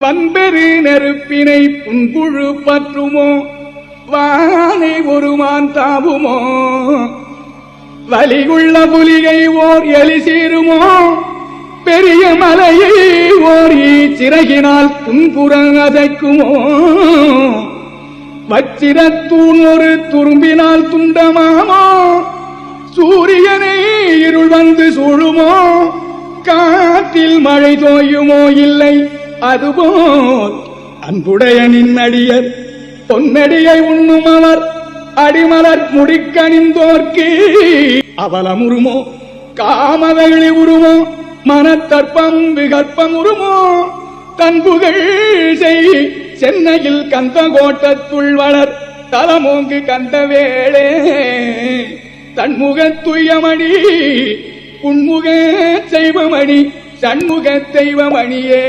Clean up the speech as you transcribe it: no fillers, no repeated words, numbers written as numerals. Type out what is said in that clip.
வன்பெரு நெருப்பினை புன்புழு பற்றுமோ வானை ஒருமான் தாவுமோ வலியுள்ள புலிகை ஓர் எலி சீருமோ பெரிய மலையை ஓர் சிறகினால் துன்புறம் அதைக்குமோ வச்சிரத்தூண் ஒரு துரும்பினால் துண்டமாமோ சூரியனை இருள் வந்து சூழுமோ காற்றில் மழை தோயுமோ இல்லை அதுபோல் அன்புடைய நின்னடியர் பொன்னடியை உண்ணும் அவர் அடிமலர் முடிக்கணிந்தோர்க்கு அவலமுருமோ காமவெளி உருமோ மனத்தற்பம் விகற்பம் உருமோ தன்புகள் செய் சென்னையில் கந்த கோட்டத்துள் வளர் தலமோங்கு கந்த வேளே தன்முக துயமணி உன்முக செய்வமணி சண்முக தெய்வமணியே